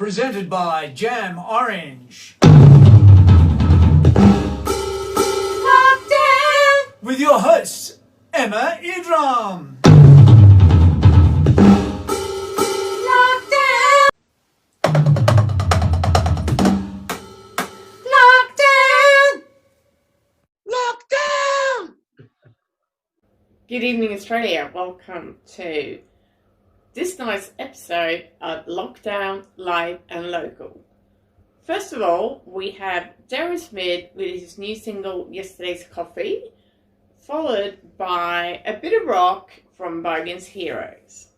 Presented by Jam Orange. Lockdown! With your hosts, Emma Eardrum. Lockdown! Lockdown! Lockdown! Good evening, Australia. Welcome to this night's episode of Lockdown Live and Local. First of all, we have Darren Smith with his new single, Yesterday's Coffee, followed by a bit of rock from Bogans Heroes.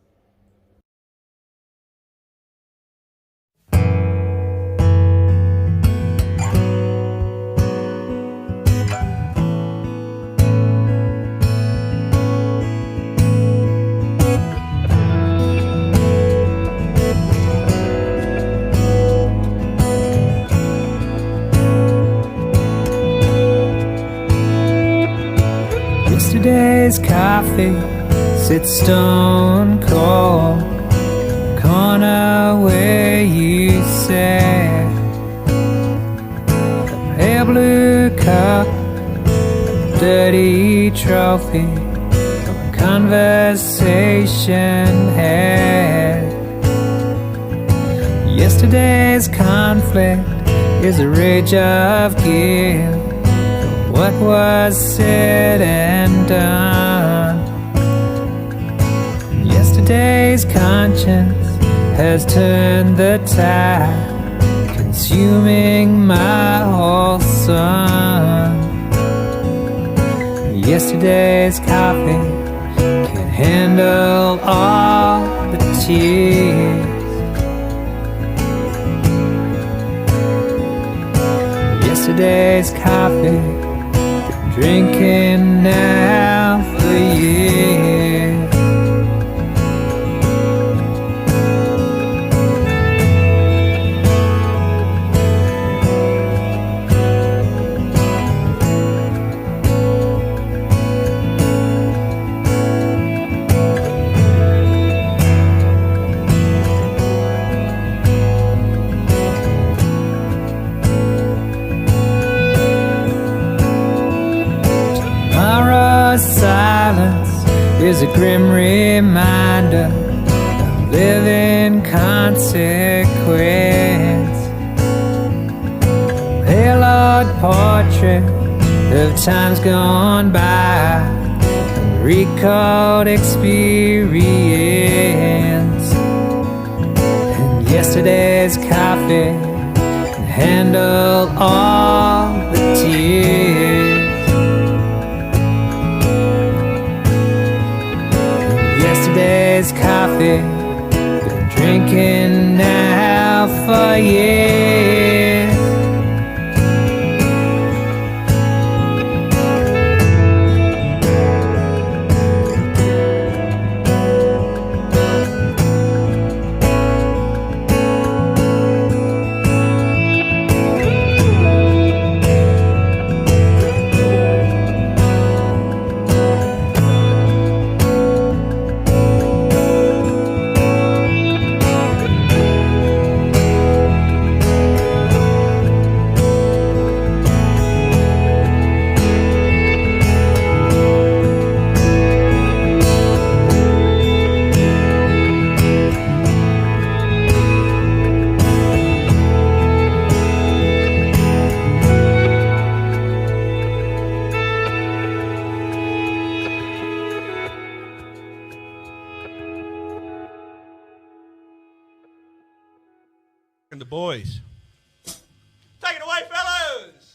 Yesterday's coffee sits stone cold, corner where you sat. A pale blue cup, a dirty trophy of a conversation had. Yesterday's conflict is a rage of guilt. What was said and done. Yesterday's conscience has turned the tide, consuming my whole sun. Yesterday's coffee can handle all the tears. Yesterday's coffee, drinking now for years. Silence is a grim reminder of living consequence. Haloed portrait of times gone by, and recalled experience. And yesterday's coffee can handle all the tears. Yesterday's coffee, been drinking now for years. The boys. Take it away, fellas!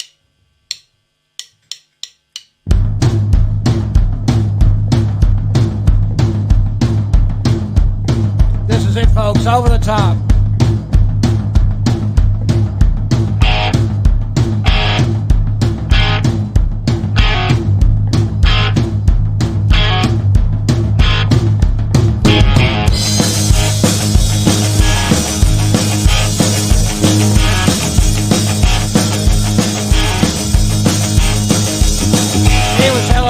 This is it, folks. Over the top.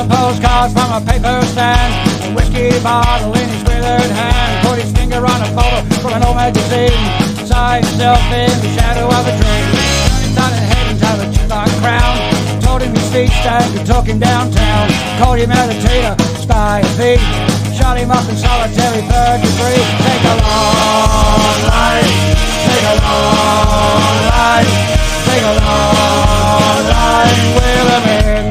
Postcards from a paper stand, a whiskey bottle in his withered hand, put his finger on a photo from an old magazine. saw himself in the shadow of a tree. He started heading to the Tupac crown. Told him his feet stank and took him downtown. Called him agitator, spy and thief. Shot him up in solitary third degree. Take a long life, take a long life, take a long life with a man.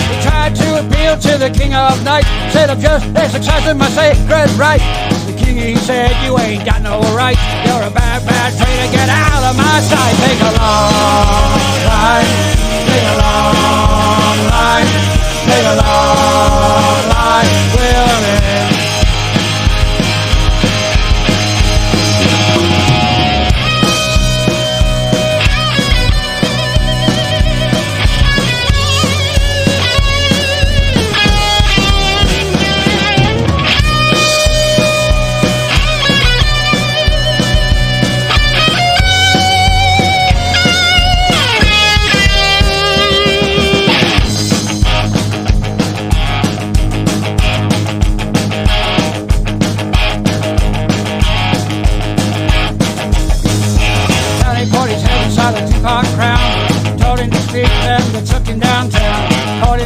He tried to appeal to the king of night. Said I'm just exercising my sacred right. The king, he said, you ain't got no right. You're a bad, bad traitor, get out of my sight. Take a long life, take a long life, take a long life with a man.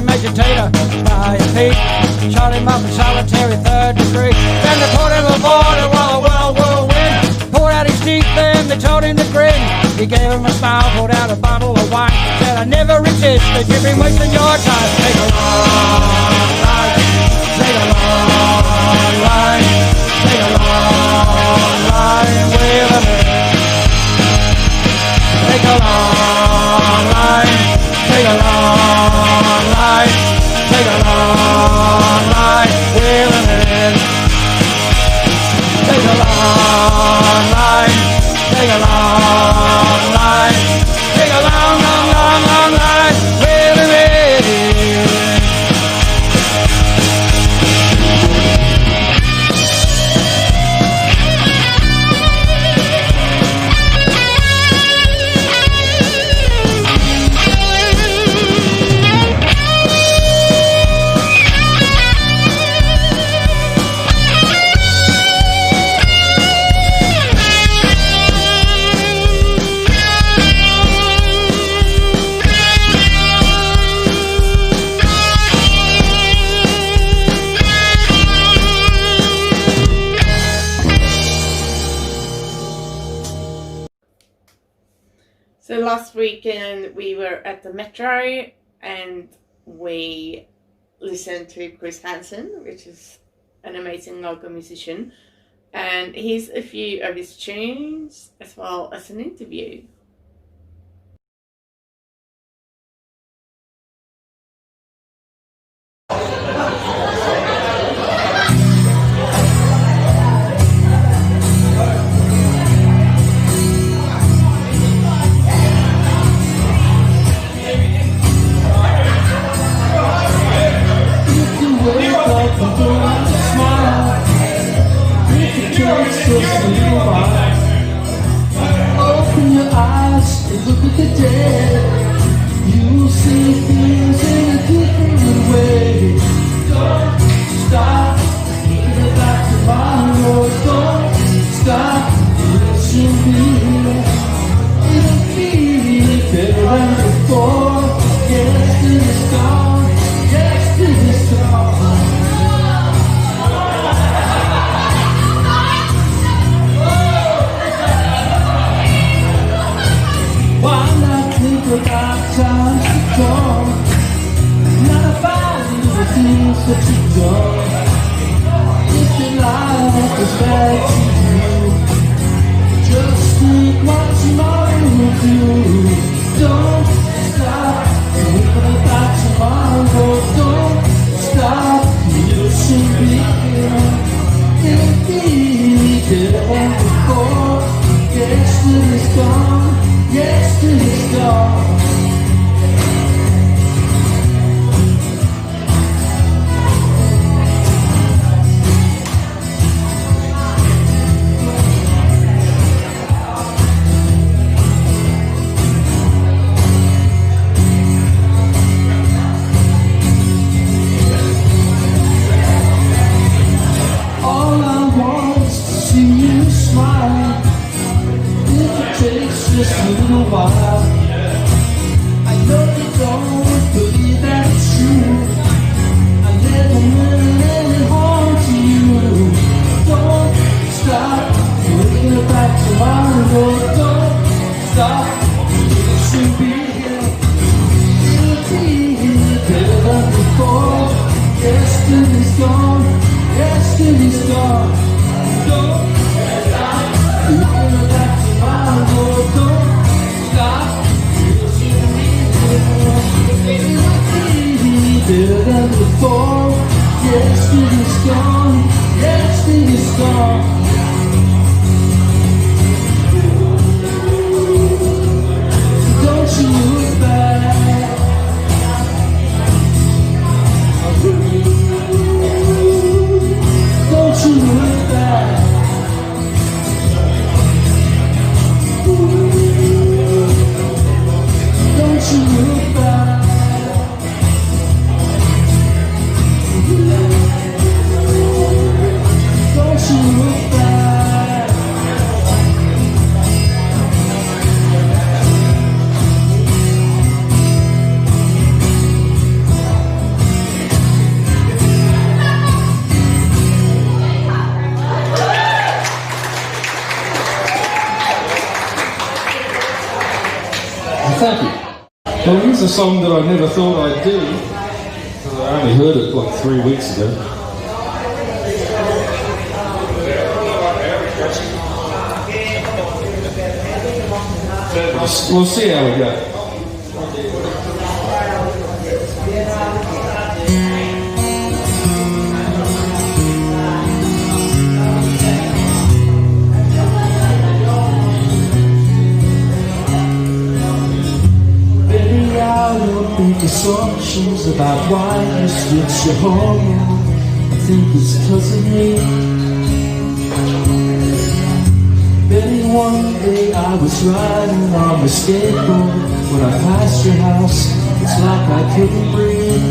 Agitator, spy and thief. Shot him up in solitary third degree. Then they put him aboard a whirlwind. Poured out his teeth, then they told him to grin. He gave him a smile, pulled out a bottle of wine. Said, I never resisted, you've been wasting your time. Take a long life, take a long life, take a long life with a man. Take a long life, take a long life, take a long life with a man. Take a long life, take a long life, take a long, long, long, long life with a man. So last weekend we were at the Metro and we listened to Chris Hansen, which is an amazing local musician, and here's a few of his tunes as well as an interview. Open your eyes and look at the dead. You will see things in a different way. Don't stop, think about tomorrow. Don't stop, listen to me. It'll be better than before. Yesterday's gone, yesterday's gone. About times to come, not about the things that you've done. If your life is bad to you, just think what tomorrow will do. Don't stop thinking about tomorrow. Don't stop, you'll soon be here. It'll be better than before. Yesterday's gone, yesterday's gone. Yesterday's gone, yesterday's gone. Don't you look back. Don't you look back. Don't you look back. Don't you look back. Thank you. Well, here's a song that I never thought I'd do. I only heard it like 3 weeks ago. We'll see how we go. Baby, I don't make assumptions about why you switch your hormone. I think it's 'cause of me. Baby, one day I was riding on my skateboard. When I passed your house, it's like I couldn't breathe.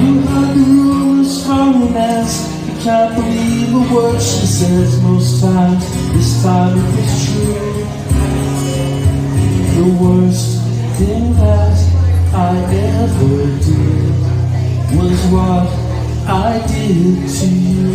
You heard the rumors from romance. You can't believe a word she says most times. This time it was true. The worst thing that I ever did was what I did to you.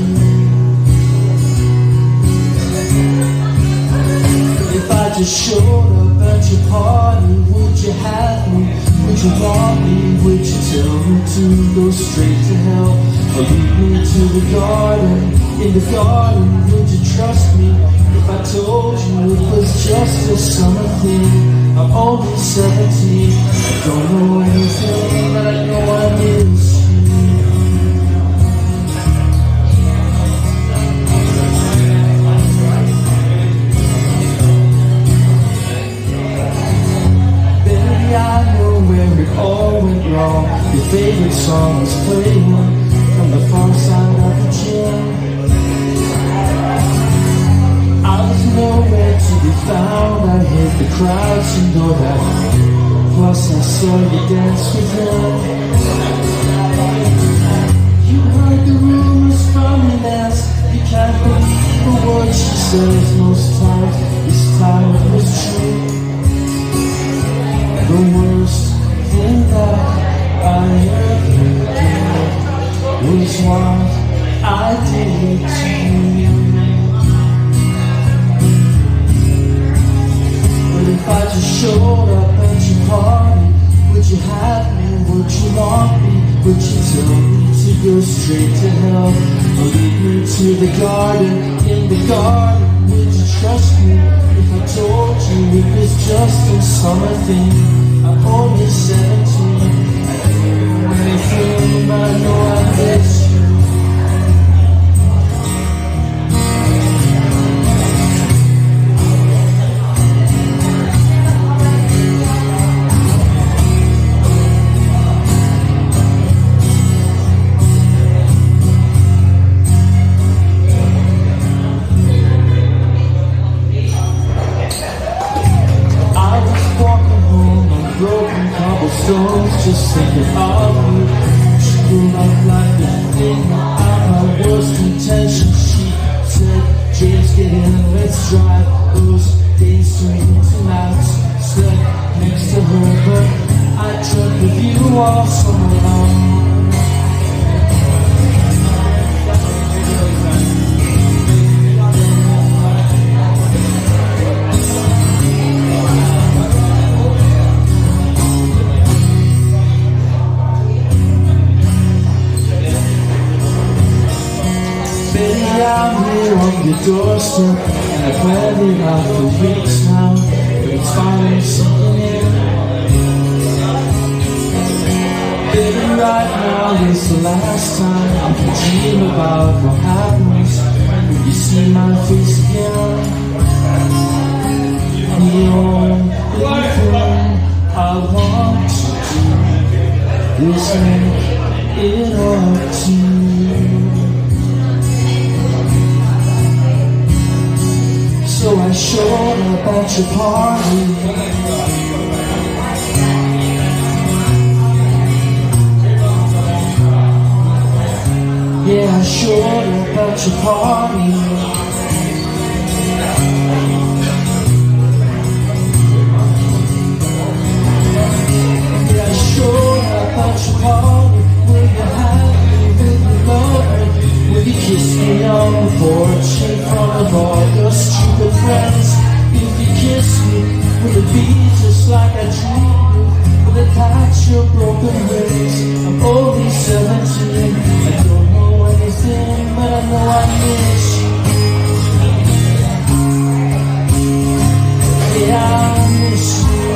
If I just showed up at your party, would you have me? Would you want me? Would you tell me to go straight to hell? Or lead me to the garden? In the garden, would you trust me? If I told you it was just a summer thing. I'm only 17. I don't know anything, but I know I miss you. Baby, I know where it all went wrong. Your favorite song was playing from the far side of the gym. I was nowhere to be found. I hit the crowds, you know that. Plus I saw you dance with him. You heard the rumors from your ass. You can't believe the words she says most times. This time it was true. The worst thing that I ever did was what I did to you. If I just showed up at your party, would you have me? Would you want me? Would you tell me to go straight to hell? Or lead me to the garden? In the garden, would you trust me? If I told you it was just a summer thing. I'm only 17. I don't know anything, but I know I miss you. Stones, just thinking of you. She grew up like a thing. I'm my worst intention. She said, James, get in, let's drive. Those days turned into nights. Slept next to her, but I dreamt with you all summer long. I'm here on your doorstep, and I've planned it out for weeks now, but it's finally sinking in. Baby, right now is the last time I can dream about what happens when you see my face again. And the only thing I want to do is make it up to you. So I showed up at your party. Yeah, I showed up at your party. Yeah, I showed up at your party. Will you have me? Will you love me? Will you kiss me on the porch in front of all your stupid friends? If you kiss me, will it be just like I dreamed? Will it patch your broken wings? I'm only 17. I don't know anything, but I know I miss you. Yeah, I miss you.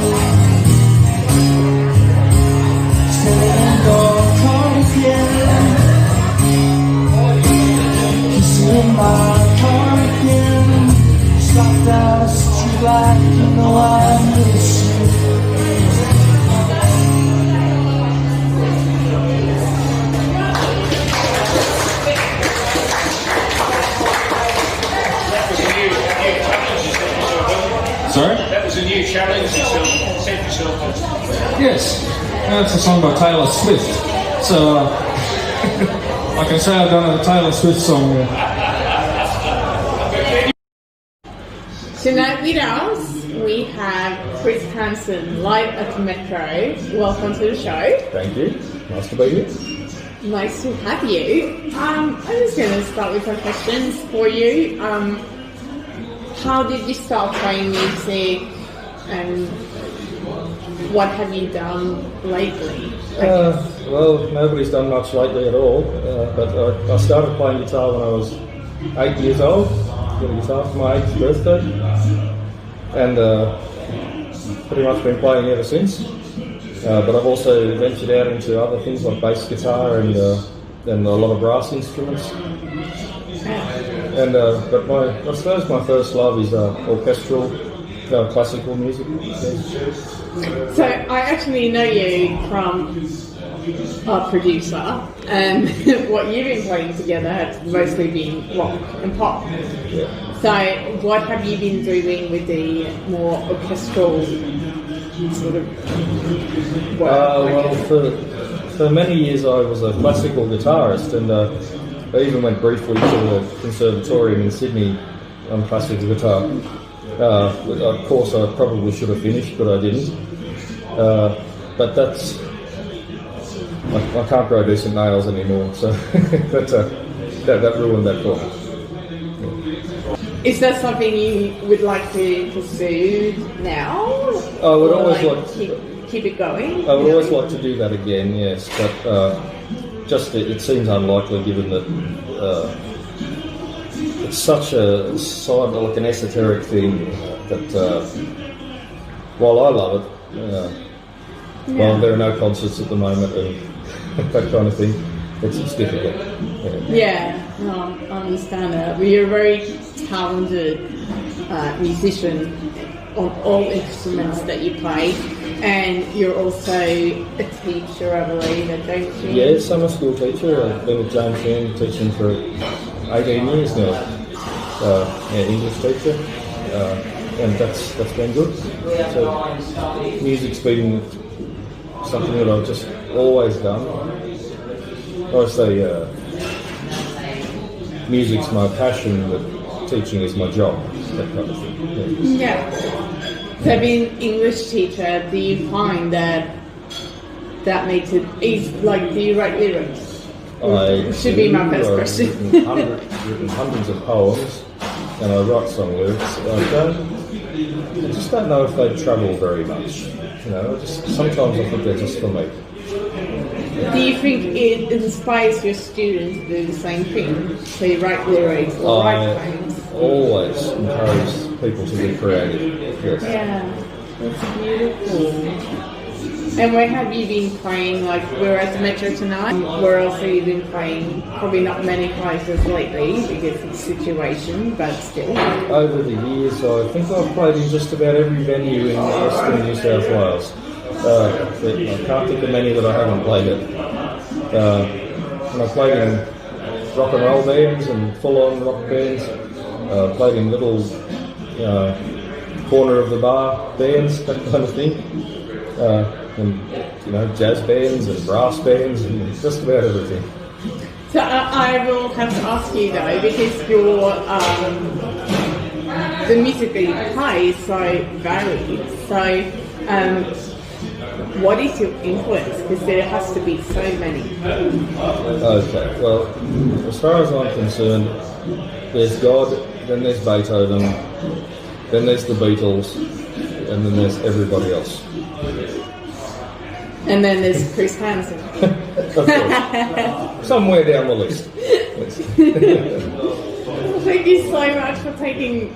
Stand on cardigan, kissing my cardigan. Stop down the street light, you know I miss you. Sorry? That was a new challenge you set yourself. Yes. That's a song by Taylor Swift. So I can say I've done a Taylor Swift song there. Tonight with us, we have Chris Hansen live at the Metro. Welcome to the show. Thank you. Nice to be here. Nice to have you. I'm just going to start with some questions for you. How did you start playing music, and what have you done lately? Well, nobody's done much lately at all, but I started playing guitar when I was 8 years old. Got a guitar for my 8th birthday, and pretty much been playing ever since. But I've also ventured out into other things like bass guitar and a lot of brass instruments. And but I suppose my first love is orchestral, classical music. So I actually know you from a producer, and what you've been playing together has mostly been rock and pop. Yeah. So what have you been doing with the more orchestral sort of work? Well, for many years I was a classical guitarist, and I even went briefly to the conservatorium in Sydney on classical guitar. Of course, I probably should have finished, but I didn't. But that's... I can't grow decent nails anymore, so that ruined that for me. Is that something you would like to pursue now? I would Or always keep it going? I would always like to do that again, yes, but just it seems unlikely given that it's such a side, like an esoteric thing that while I love it, while there are no concerts at the moment and that kind of thing, it's difficult. Yeah, no, I understand that. But you're a very talented musician on all instruments that you play, and you're also a teacher, I believe, don't you? Yes, I'm a school teacher. I've been with James Sheen teaching for 18 years now. English teacher, and that's been good. So music's been something that I've just always done. Obviously, music's my passion, but teaching is my job. That kind of thing. Yeah. So being an English teacher, do you find that makes it easy? Like, do you write lyrics? Should be my first question. I've written hundreds of poems, and I write song lyrics. I just don't know if they travel very much. You know, sometimes I think they're just for me. Do you think it inspires your students to do the same thing? So you write lyrics or write poems? I always encourage people to be creative. Yes. Yeah, that's beautiful. And where have you been playing? Like, we're at the Metro tonight. Where else have you been playing? Probably not many places lately because of the situation, but still. Over the years, I think I've played in just about every venue in Western New South Wales. I can't think of many that I haven't played at. And I played in rock and roll bands and full-on rock bands. Played in little corner of the bar bands, that kind of thing. And jazz bands and brass bands and just about everything. So I will have to ask you though, because your the music that you play is so varied. So what is your influence? Because there has to be so many. Okay, well, as far as I'm concerned, there's God, then there's Beethoven, then there's the Beatles, and then there's everybody else. And then there's Chris Hansen. Of course. Somewhere down the list. Well, thank you so much for taking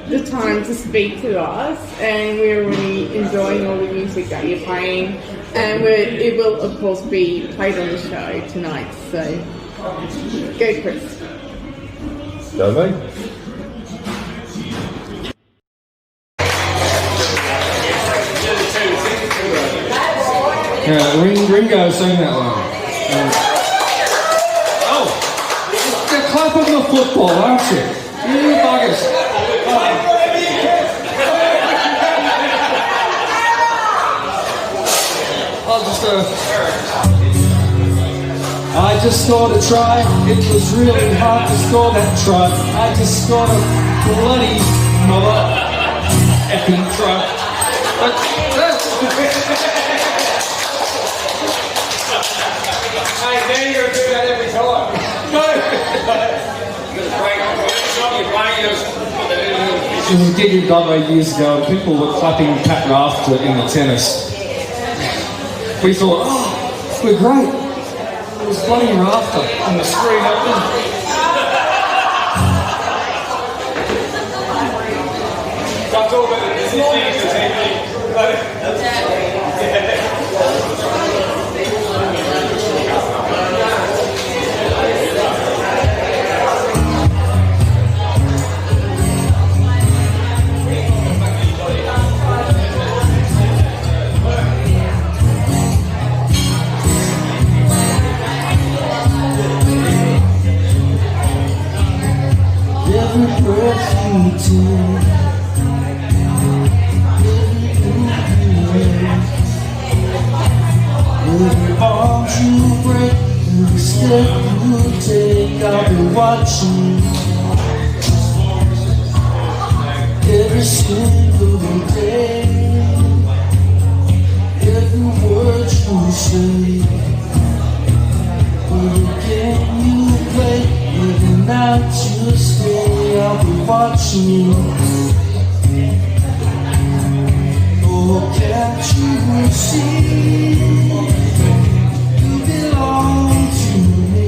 the time to speak to us, and we're really enjoying all the music that you're playing, and it will of course be played on the show tonight, so go Chris. Go me. Ringo sang that one. You're clapping the football, aren't you? You buggers. I just scored a try. It was really hard to score that try. I just scored a bloody mother effing try. Hey, now you're going to do that every time. We did it Gobo years ago, and people were clapping Pat Rafter in the tennis. We thought, we're great. It was bloody Rafter on the screen open. That's all about the business every breath you take, every bond you break, every step you take, I'll be watching. Every single day, every word you say, every game you play, every night you stay, I'll be watching. Oh, can't you see? You belong to me.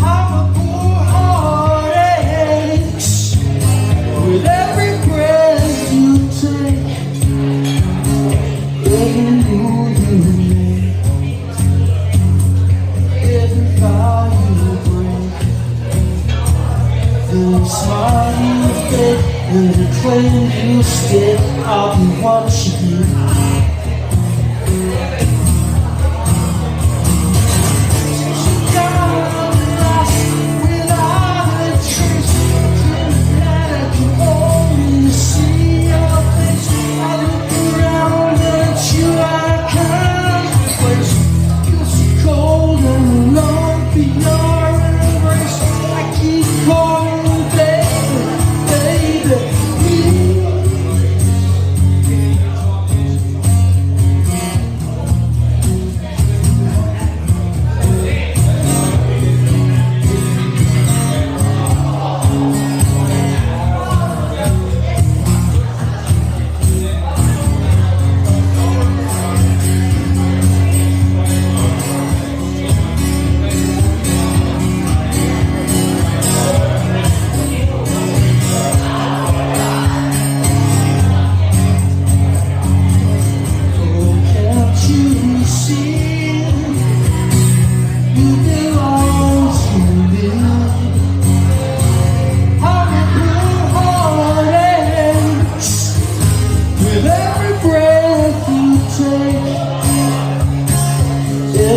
How a poor heart aches with every breath you take, every move you make, every vow you break, every smile you fake, every claim you stake, I'll be watching you.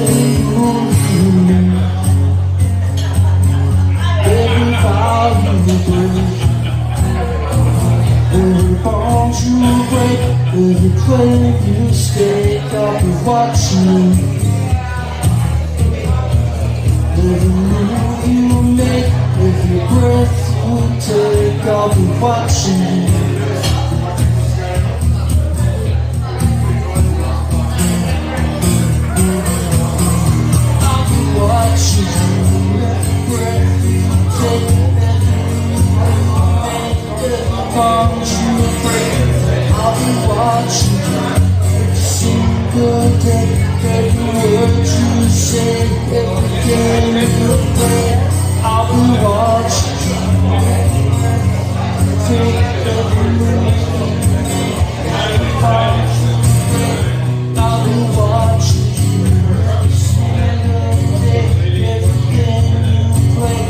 every move you make, every vow you break, every bond you break, every claim you stake, I'll be watching. Every move you make, every breath you take, I'll be watching. I'll be watching. Every breath you take, every move you make, every bond you break, I'll be watching. Every single day, every word you say, every game you play, I'll be watching. Take every move you make, every bond you break, I'll be watching. Every single day, every game you play,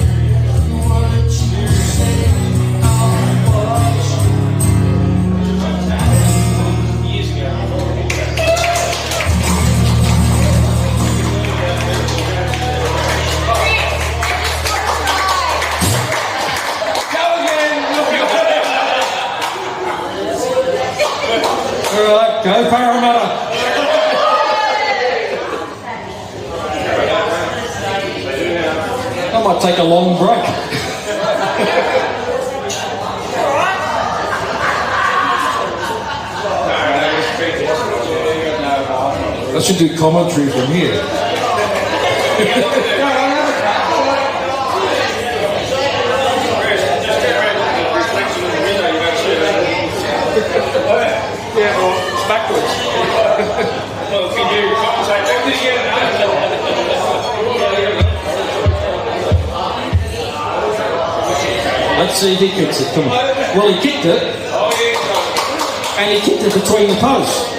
every word you say, I'll be watching. Alright, go Parramatta. I might take a long break. I should do commentary from here. Yeah, or backwards. Well, can you commentate back this year? Let's see if he kicks it. Come on. Well, he kicked it, and he kicked it between the posts.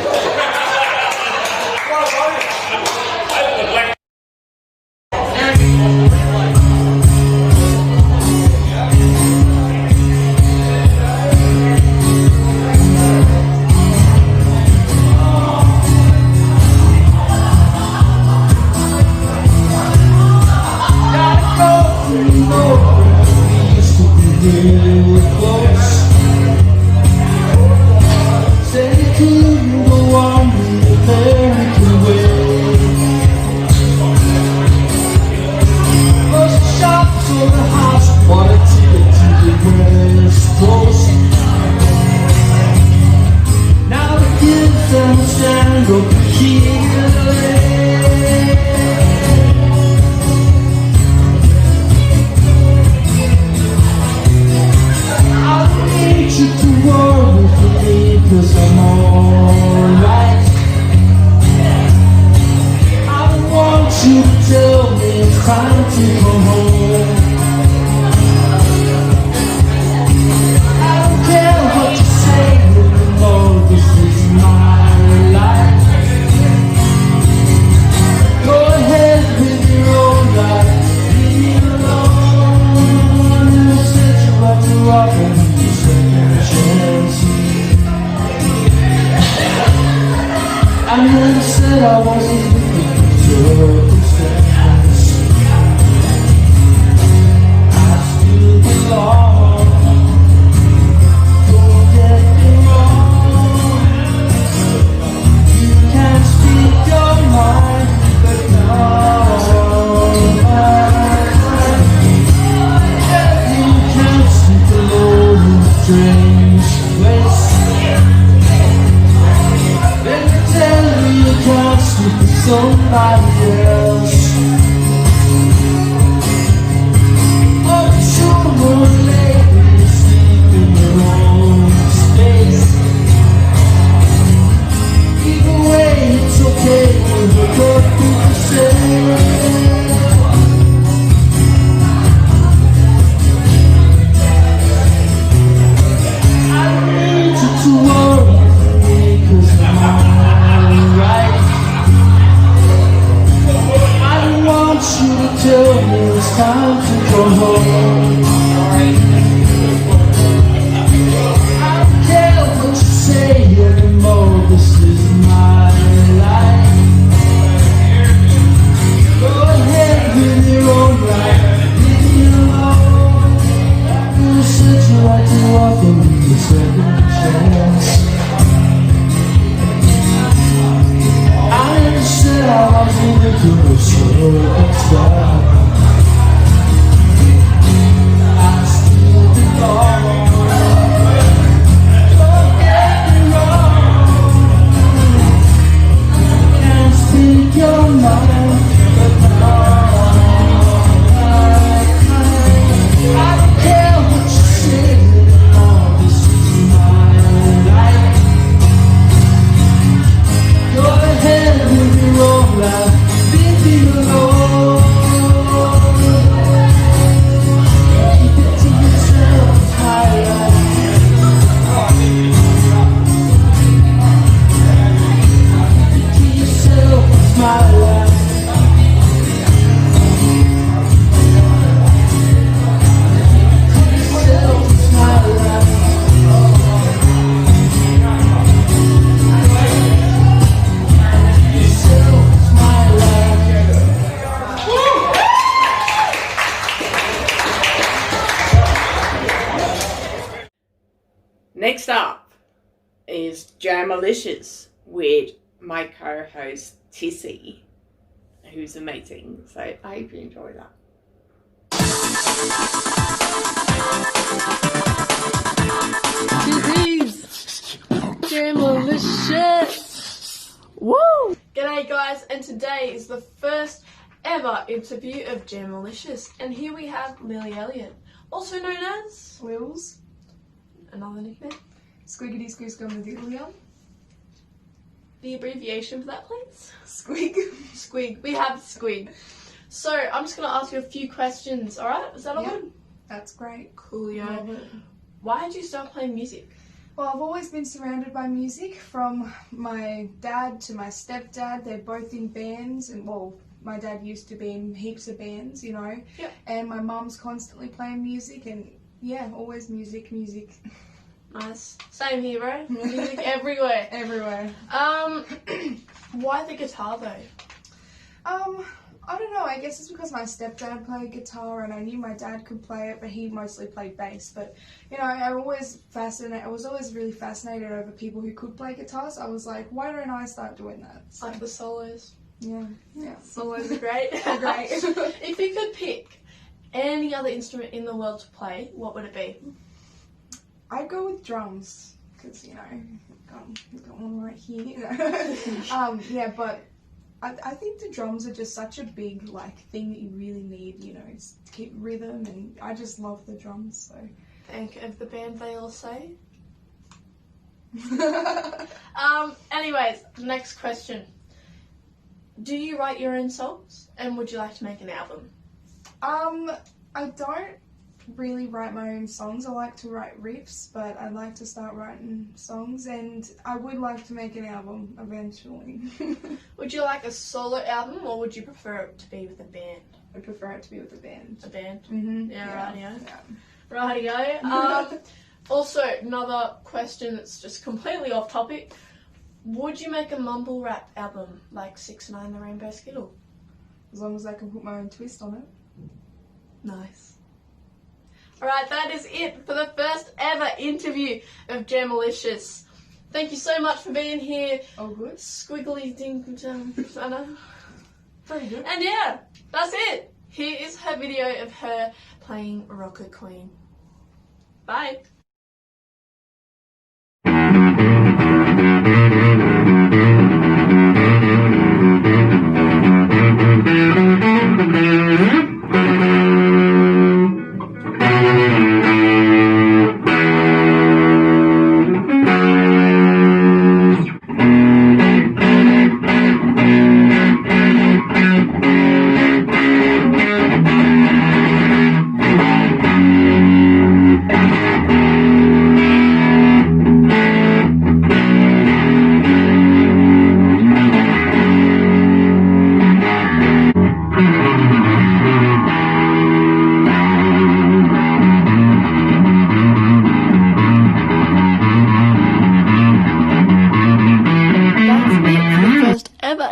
could have showed better. I still belong. Don't get me wrong, I can't speak your mind, but now I don't care what you say. All this is my life. Go ahead with your own life, leave me alone. Keep it to yourself, high life. Keep it to yourself, it's my life. Yourself, it's my life. Yourself, it's my life. Next up is Jamalicious with my co-host Tissy, who's amazing. So I hope you enjoy that. Jamalicious! Woo! G'day guys, and today is the first ever interview of Jamalicious, and here we have Lily Elliott, also known as Wills, another nickname. Squiggity Squiscomadilia, The abbreviation for that, please? Squig. Squig. We have Squig. So I'm just gonna ask you a few questions. All right? Is that all Yep. good? That's great. Coolio. Love it. Why did you start playing music? Well, I've always been surrounded by music, from my dad to my stepdad. They're both in bands, and well, my dad used to be in heaps of bands, you know. Yep. And my mum's constantly playing music, and yeah, always music. Nice. Same here, bro. Music everywhere. Everywhere. Why the guitar though? I don't know, I guess it's because my stepdad played guitar and I knew my dad could play it, but he mostly played bass. But, you know, I was always really fascinated over people who could play guitar, so I was like, why don't I start doing that? So, Like the solos. yeah. Solos are great. They're great. If you could pick any other instrument in the world to play, what would it be? I'd go with drums, because, you know, I've got one right here. Yeah, but I think the drums are just such a big, like, thing that you really need, you know, to keep rhythm, and I just love the drums, so. Think of the band they all say. Anyways, next question. Do you write your own songs, and would you like to make an album? I don't really write my own songs. I like to write riffs, but I'd like to start writing songs, and I would like to make an album eventually. Would you like a solo album, or would you prefer it to be with a band? I prefer it to be with a band. A band? Mm-hmm. Yeah, Yeah. Rightio. Also, another question that's just completely off topic. Would you make a mumble rap album like 6ix9ine the Rainbow Skittle? As long as I can put my own twist on it. Nice. Alright, that is it for the first ever interview of Jamalicious. Thank you so much for being here. Oh, good. Squiggly ding I know. Pretty good. And yeah, that's it. Here is her video of her playing Rocker Queen. Bye.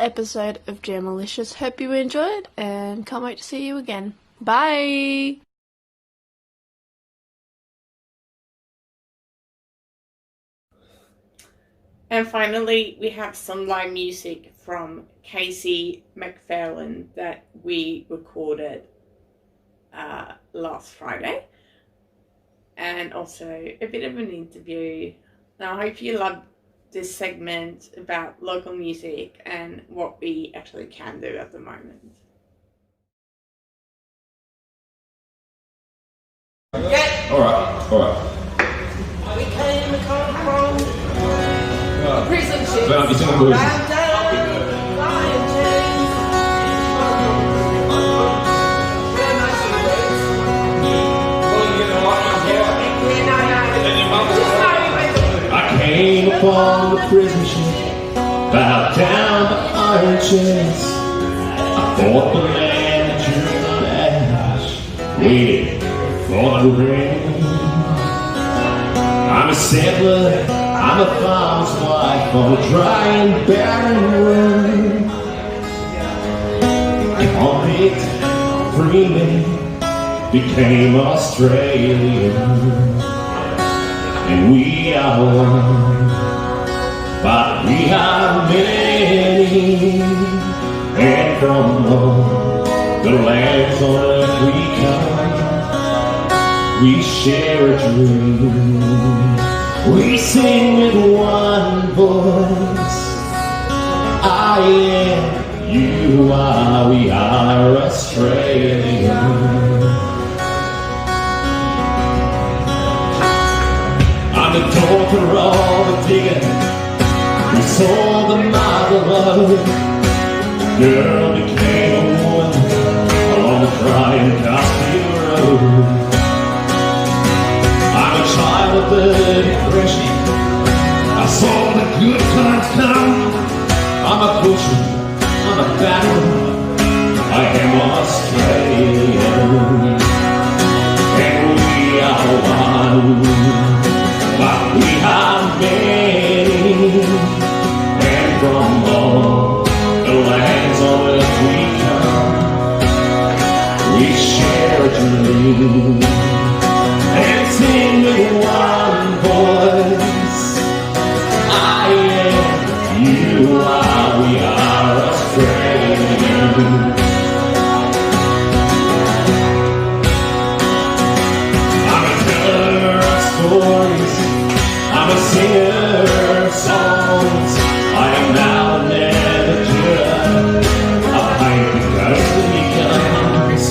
Episode of Jamalicious. Hope you enjoyed and can't wait to see you again. Bye! And finally, we have some live music from Casey McFarlane that we recorded last Friday. And also a bit of an interview. Now, I hope you love this segment about local music and what we actually can do at the moment. Alright. We came from prison ships. Well, it's in the blues. I came upon the prison ship, bowed down by iron chains. I fought the land that you bash, waited for the rain. I'm a settler, I'm a farmer's wife on a dry and barren road. Convict, freeman, became Australian, and we are one, but we are many, and from all the lands on earth we come, we share a dream. We sing with one voice, I am, you are, we are Australian. I'm the daughter of a digger who saw the motherlode. Girl became a woman along the crying Castillo Road. I'm a child of the depression, I saw the good times come. I'm a pusher, I'm a battler, I am Australian. And we are one, but we are many, and from all the lands on earth we come, we share a dream, and sing with one voice, I am, you are, we are Australian. I'm a teller of stories, I'm a singer of songs, I am now and never judge, I paint because it becomes.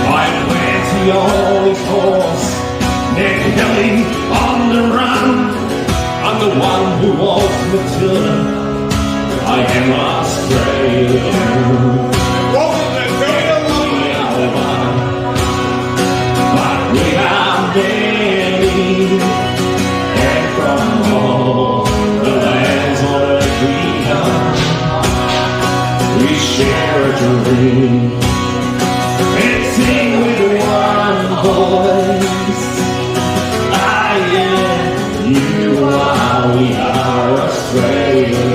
I'm Clancy on his horse, Nick Kelly on the run, I'm the one who was Matilda, I am Australian. But we are many, and from all the lands on earth we come, we share a dream, and sing with one voice, I am, you are, we are Australian.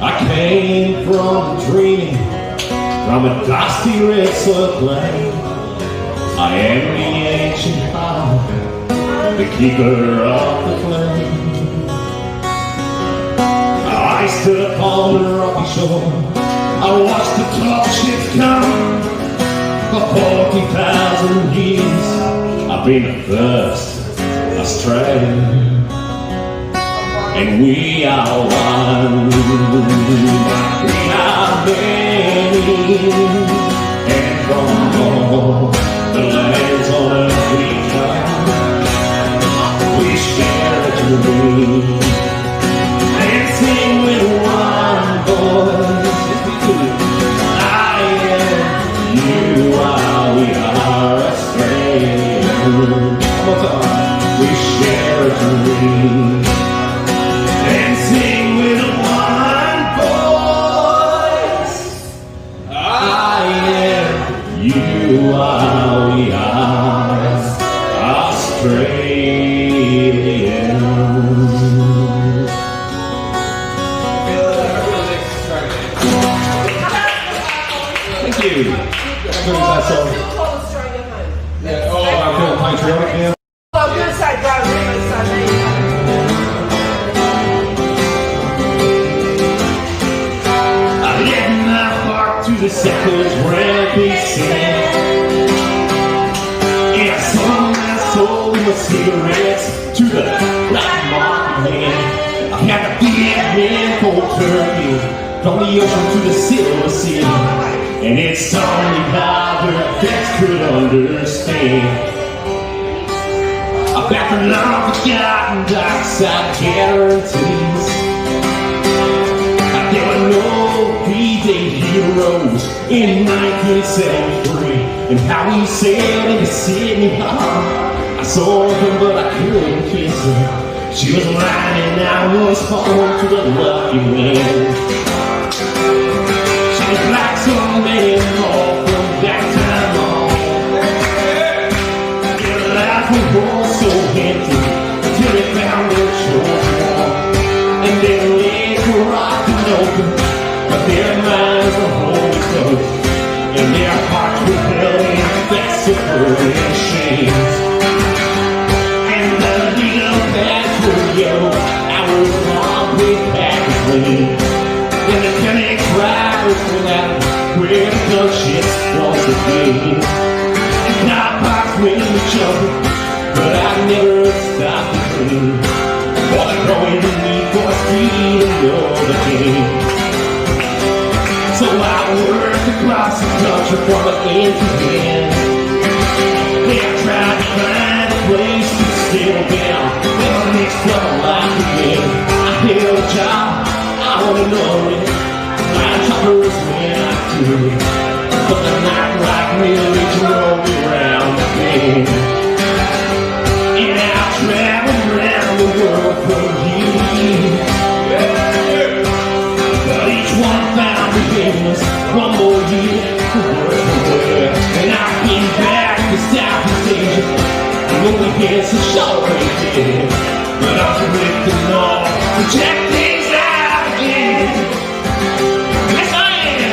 I came from dreaming, from a dusty red soil plain. I am the ancient heart, the keeper of the flame. I stood upon the rocky shore, I watched the tall ships come. For 40,000 years, I've been the first Australian. And we are one, we are many, and from all the lands on earth we share a dream, and sing with one voice, I am, you are, we are Australian. We share a dream, and sing with one voice, I am, you are, we are Australia. the settlers represent. And I sold my soul with cigarettes to the black market man. I had a big man cold turkey from the ocean to the silver sea. And it's only power that could understand. I backed the long-forgotten dark-side guarantees. There were no D-Day heroes in 1973. And how we sailed into Sydney Harbor, I saw her but I couldn't kiss her. She was mine and I was home to the lucky man. She was like so many more from that time on. Their life was so empty till they found their children. And their legs were rocking open, but their minds were holding close. And their hearts were held in that suburban chains. And the leader bags were yellow, I was wrong with Pakistan. And the Kennex riders went out where the gunships once again. And cowpox went to jumping, but I never stopped to dream. For the growing need for speed and the game. So I worked across the country from the end to end. I tried to find a place to settle down, never mixed up life again. I held a job, I wanna know it. My choppers when I could, but the night like really drove me around again. And I traveled around the world for years, but each one found forgiveness. One more year to work away, and I've been back to Southeast Asia. I'm only getting so short again, but I'm with the North to check things out again. Yes, I am.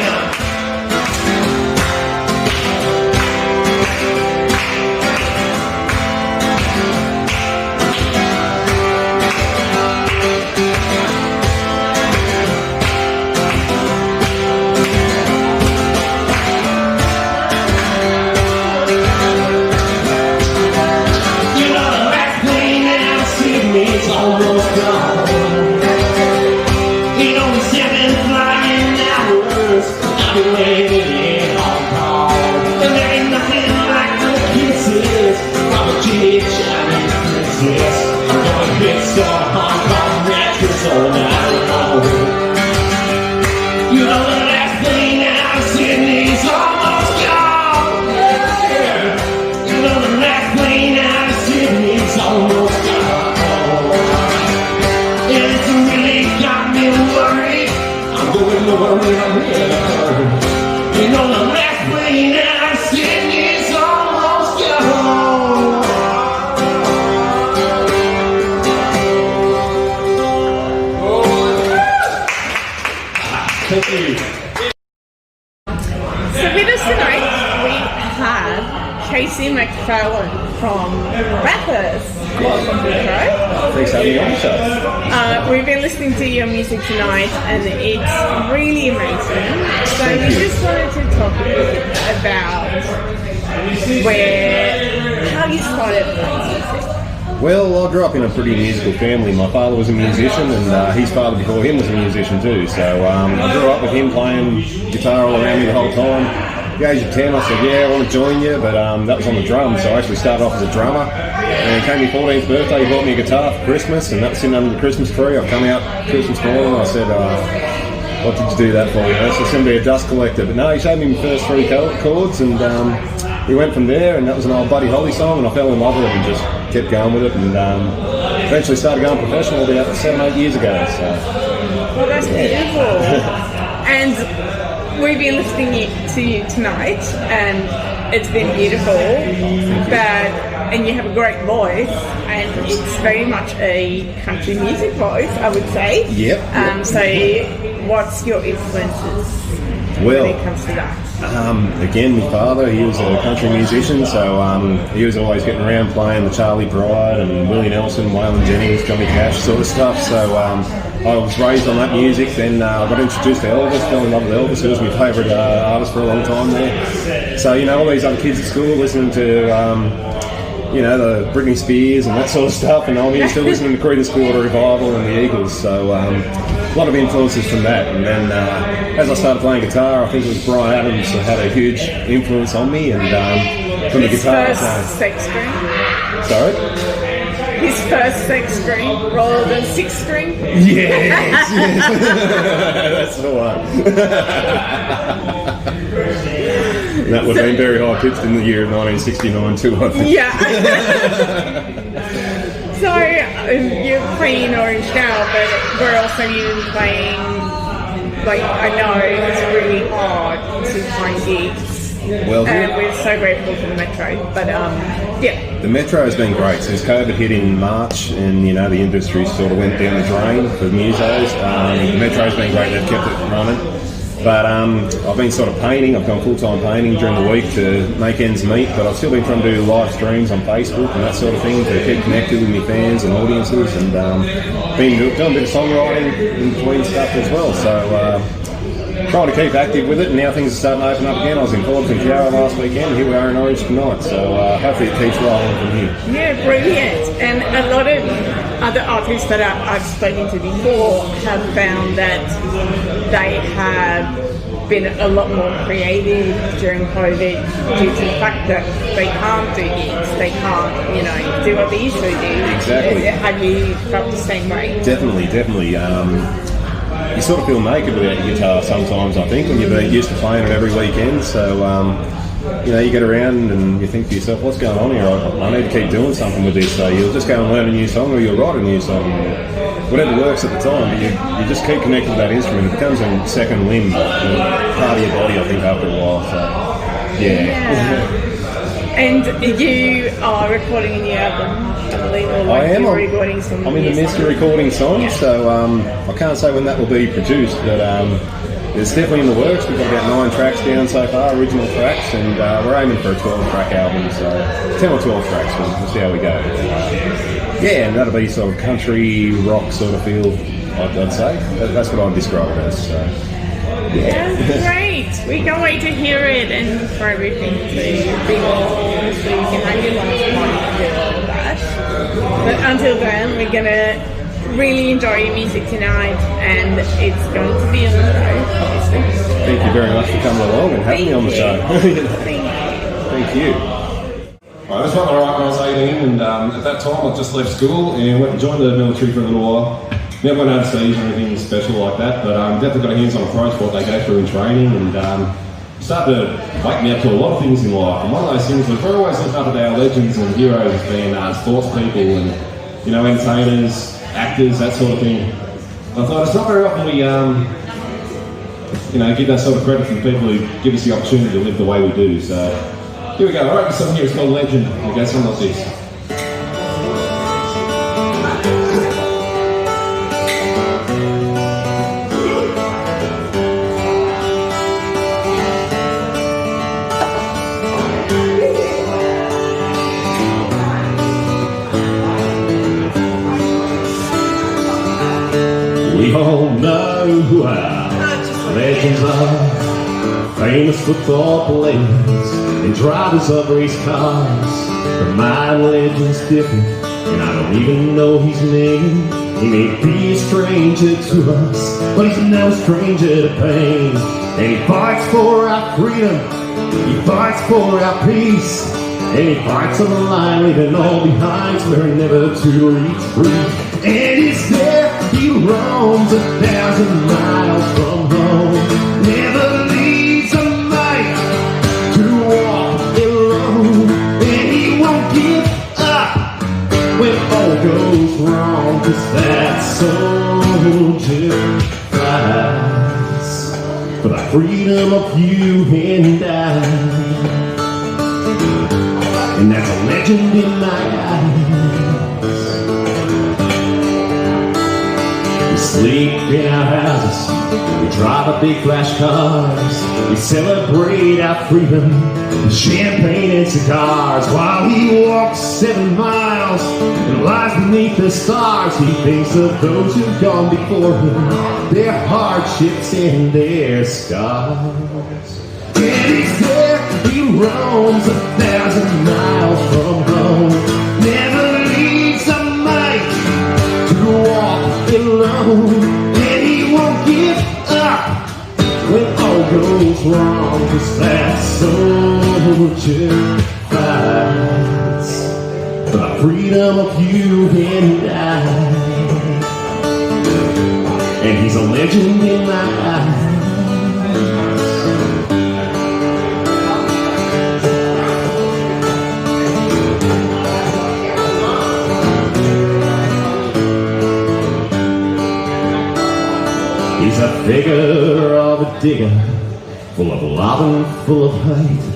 You know the last plane out of Sydney's almost gone. Ain't only 7 flying hours I've been waiting in Hong Kong. And there ain't nothing like the kisses of a jaded Chinese princess. I'm gonna get some Hong Kong mattress all night long. You know the last plane out of Sydney's almost gone. You know the last plane out of Sydney's almost gone. And it's really got me worried. I'm going to worry, I'm in a hurry. You know the last plane out of Sydney's almost gone. Thank you. So with us tonight we have Casey McFarlane from Bathurst. Welcome to the show. Thanks for having me on the show. We've been listening to your music tonight and it's really amazing. So we just wanted to talk a bit about how you started playing music. Well, I grew up in a pretty musical family. My father was a musician and his father before him was a musician too. So I grew up with him playing guitar all around me the whole time. At the age of 10 I said, yeah, I want to join you, but that was on the drums. So I actually started off as a drummer. And it came my 14th birthday, he bought me a guitar for Christmas and that was sitting under the Christmas tree. I come out Christmas morning and I said, what did you do that for? You know, so it's going to be a dust collector. But no, he showed me my first 3 chords and we went from there, and that was an old Buddy Holly song, and I fell in love with it and just kept going with it, and eventually started going professional about 7-8 years ago. So. Well, that's beautiful. And we've been listening to you tonight, and it's been beautiful. And you have a great voice, and it's very much a country music voice, I would say. Yep. So, what's your influences when it comes to that? Again, my father, he was a country musician, so he was always getting around playing the Charlie Pride and Willie Nelson, Waylon Jennings, Johnny Cash sort of stuff. So I was raised on that music. Then I got introduced to Elvis, fell in love with Elvis, who was my favourite artist for a long time there. So, you know, all these other kids at school listening to, you know, the Britney Spears and that sort of stuff, and I'm here still listening to Creedence Clearwater Revival and the Eagles. So a lot of influences from that. And then as I started playing guitar, I think it was Bryan Adams that had a huge influence on me. And from the guitar, His first six string. sorry. His first six string rather than six string. Yes, that's the one. That would have been very high pitched in the year of 1969 too, I think. Yeah. So you're playing Orange now, but we're also even playing. Like, I know it's really hard to find gigs. Well, and we're so grateful for the Metro. But yeah. The Metro has been great since COVID hit in March, and you know the industry sort of went down the drain for musos. The Metro's been great; they've kept it running. But I've been sort of painting. I've gone full-time painting during the week to make ends meet. But I've still been trying to do live streams on Facebook and that sort of thing to keep connected with my fans and audiences, and been doing a bit of songwriting in between stuff as well. So. Trying to keep active with it, and now things are starting to open up again. I was in Forbes and Kiara last weekend, and here we are in Orange tonight, so hopefully it keeps rolling from here. Yeah, brilliant. And a lot of other artists that I've spoken to before have found that they have been a lot more creative during COVID due to the fact that they can't do gigs, they can't, you know, do what they usually do. Exactly. Have you felt the same way? Definitely. You sort of feel naked without your guitar sometimes, I think, when you've been used to playing it every weekend. So, you know, you get around and you think to yourself, what's going on here? I need to keep doing something with this. So you'll just go and learn a new song, or you'll write a new song, whatever works at the time. But you just keep connected with that instrument. It becomes a second limb, part of your body, I think, after a while. So, yeah. And you are recording a new album, I believe, or I am. recording some. I'm in the midst of recording songs, so I can't say when that will be produced, but it's definitely in the works. We've got about 9 tracks down so far, original tracks, and we're aiming for a 12-track album, so 10 or 12 tracks, we'll see how we go. Yeah, and that'll be sort of country rock sort of feel, I'd say. That's what I'd describe it as. So. Yeah, great. We can't wait to hear it and for everything to be all so you can have your last party and do all of that. But until then, we're gonna really enjoy your music tonight, and it's going to be on the show, obviously. Thank you very much for coming along and having me on the show. Thank you. I just went alright when I was 18, and at that time I just left school and went and joined the military for a little while. Never went overseas or anything special like that, but definitely got a hands-on approach to what they go through in training, and started to wake me up to a lot of things in life. And one of those things was we're always looking up at our legends and heroes as being sports people and, you know, entertainers, actors, that sort of thing. I thought it's not very often we, you know, give that sort of credit to the people who give us the opportunity to live the way we do. So here we go. I wrote this song here. It's called Legend. It goes something like this. We all know who our legends are. Famous football players and drivers of race cars. But my legend's different, and I don't even know his name. He may be a stranger to us, but he's no stranger to pain. And he fights for our freedom, he fights for our peace. And he fights on the line, leaving all behind, swearing never to retreat. And he's there, he roams 1,000 miles from home. Never leaves a man to walk alone. And he won't give up when all goes wrong, 'cause that soldier fights for the freedom of you and I. And that's a legend in my eyes. sleep in our houses, we drive a big flash cars, we celebrate our freedom with champagne and cigars. While he walks 7 miles and lies beneath the stars, he thinks of those who've gone before him, their hardships and their scars. And he's there, he roams 1,000 miles from home, never leaves a mite to walk alone, and he won't give up when all goes wrong, 'cause that soldier fights for the freedom of you and I, and he's a legend in my eyes. He's a figure of a digger, full of love and full of hate.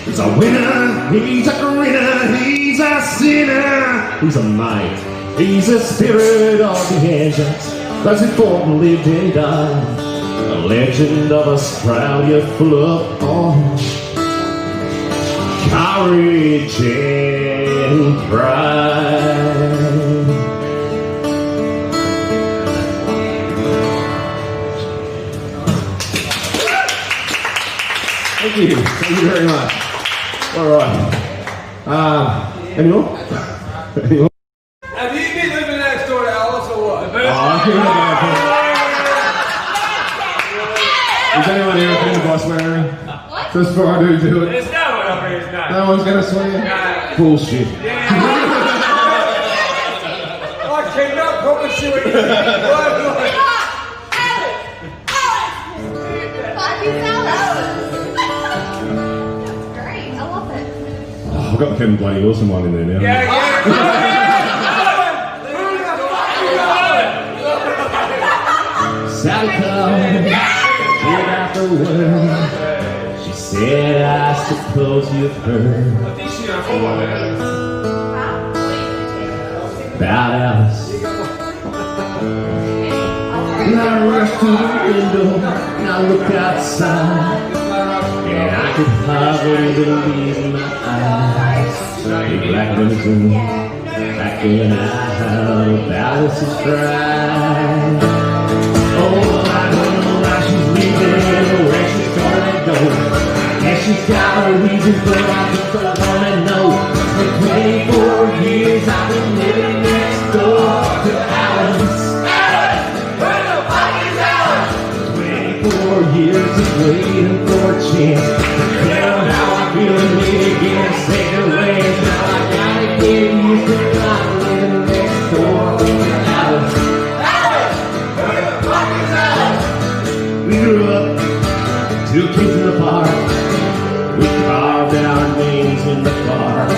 He's a winner, he's a grinner, he's a sinner, he's a mate. He's a spirit of the ancients, those who fought and lived and died. A legend of Australia full of honor, courage and pride. Thank you very much. All right. Any more? Any more? Have you been living next door to Alice or what? Is anyone here offended by swearing? What? Just before I do it. There's no one up here who's not. No one's gonna swear? Bullshit. I cannot promise you anything. I've got the Kevin Bloody Wilson one in there now. Sally called, came out the word. She said, I suppose you've heard about Alice. And I rushed to the window and I looked outside, and I could hardly believe my eyes. Big black limousine, backing out of Alice's drive. Oh, I don't know why she's leaving or where she's gonna go. Guess she's got her reasons, but I just don't wanna know. For 24 years I've been living next door to Alice. Alice, where the fuck is Alice? 24 years of waiting for a chance to tell how I feel and maybe get a second glance. Now I gotta get used to not living next door to Alice. We grew up, 2 kids in the park. We carved our names in the park.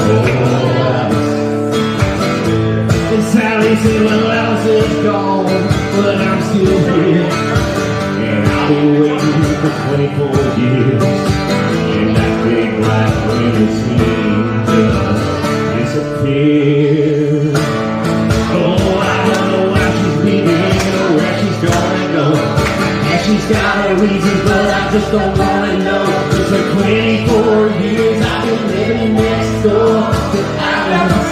Oh, Alice. And Sally said, well, Alice is gone, but I'm still here. And I'll be waiting for 24 years. And that big black limousine just disappeared. Oh, I don't know why she's leaving or where she's gonna go. And she's got her reasons, but I just don't wanna know. 'Cause for 24 years I've been living next door to Alice.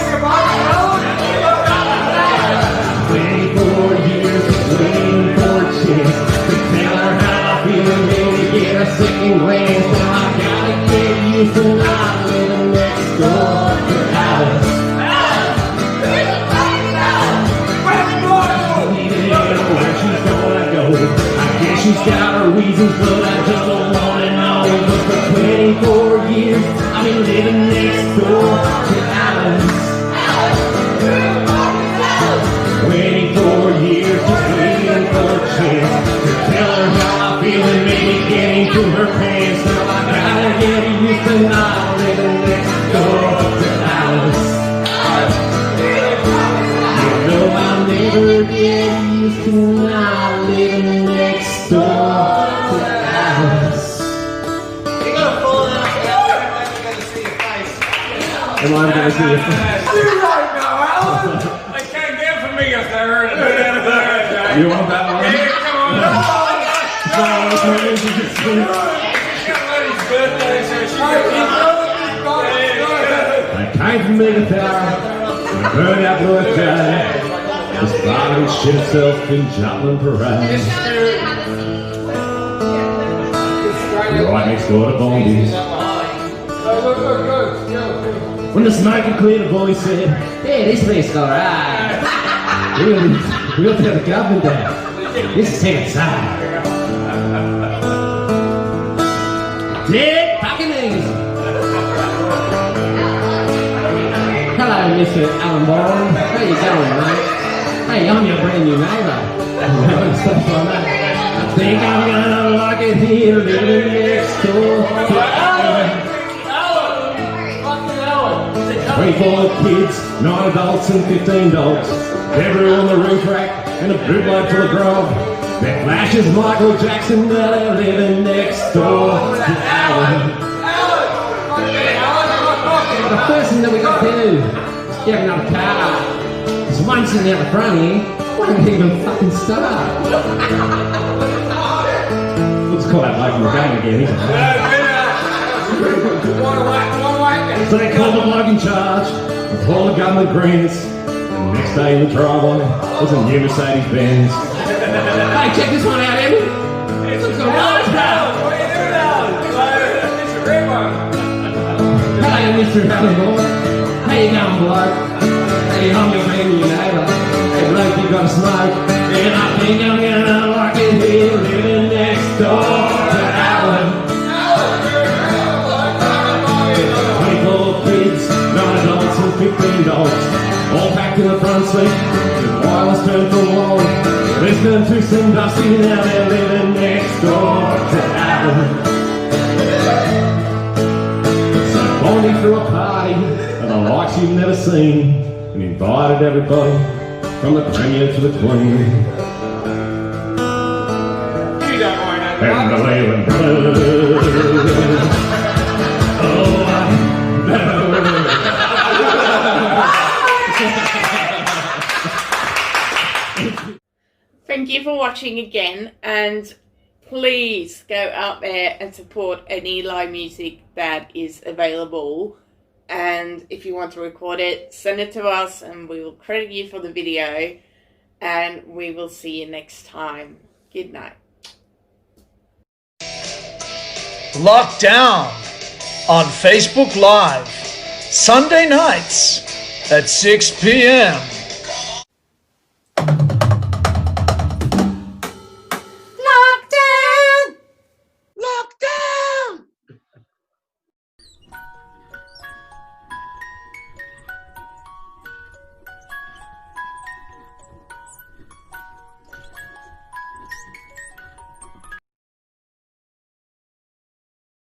24 years of waiting for a chance to tell her how I feel and maybe get a second glance. Now I gotta get used to not living next door to Alice. She's got her reasons, but I just don't wanna know. But for 24 years, I've been living next door to Alice. 24 years, just waiting for a chance to tell her how I feel and maybe getting to her pants. Now I gotta get used to not living next door to Alice. You know I'll never get used to not living next door to Alice. You're gonna fall out there. I'm gonna see your face. Am I gonna see your face? You right now, Alice. They can't get for me if they heard it. You want that one? Yeah, come on. I came from Megapower, and burned out North Day. His father shit himself in Joplin Parade. Right next door to Bondi's. When the smoke had cleared, the boy said, "Yeah, this place is alright. We'll tell the government that. This is taking side." Dead fucking easy. Hello, Mr. Alan Bourne. How you going, mate? Hey, I'm your brand new neighbour. Stuff like that. I think I'm gonna like it here, living next door to Alan. 24 kids, 9 adults and 15 dogs. Everyone on the roof rack and a bootload full of grog. Their flash is Michael Jackson, now they're living next door to Alan. The first thing that we got to do is get another car. There's one sitting out the front here. Why don't we even fucking start? Let's call that bloke from the game again, isn't it? So they called the bloke in charge with all the government grants. And the next day in the driveway was a new Mercedes Benz. Hey, check this one out, Evan. It's a nice house. What are you doing now? It's a great one. Hello, Mr. Halligan. How you going, bloke? Hey, I'm your brand new neighbour. Hey, bloke, you got a smoke. And I think I'm gonna like it here, living next door to Alan. 24 kids, 9 adults and 15 dogs. All packed in the front seat, with wireless turned full wall. Listening to some Dusty, now they're living next door to Alan. So Bonnie threw a party, and the likes you've never seen, and invited everybody, from the Premier to the Queen. You don't mind that. And the Leyland Blues. Oh, I know. Thank you for watching again, and please go out there and support any live music that is available. And if you want to record it, send it to us and we will credit you for the video, and we will see you next time. Good night. Lockdown on Facebook Live, Sunday nights at 6 p.m.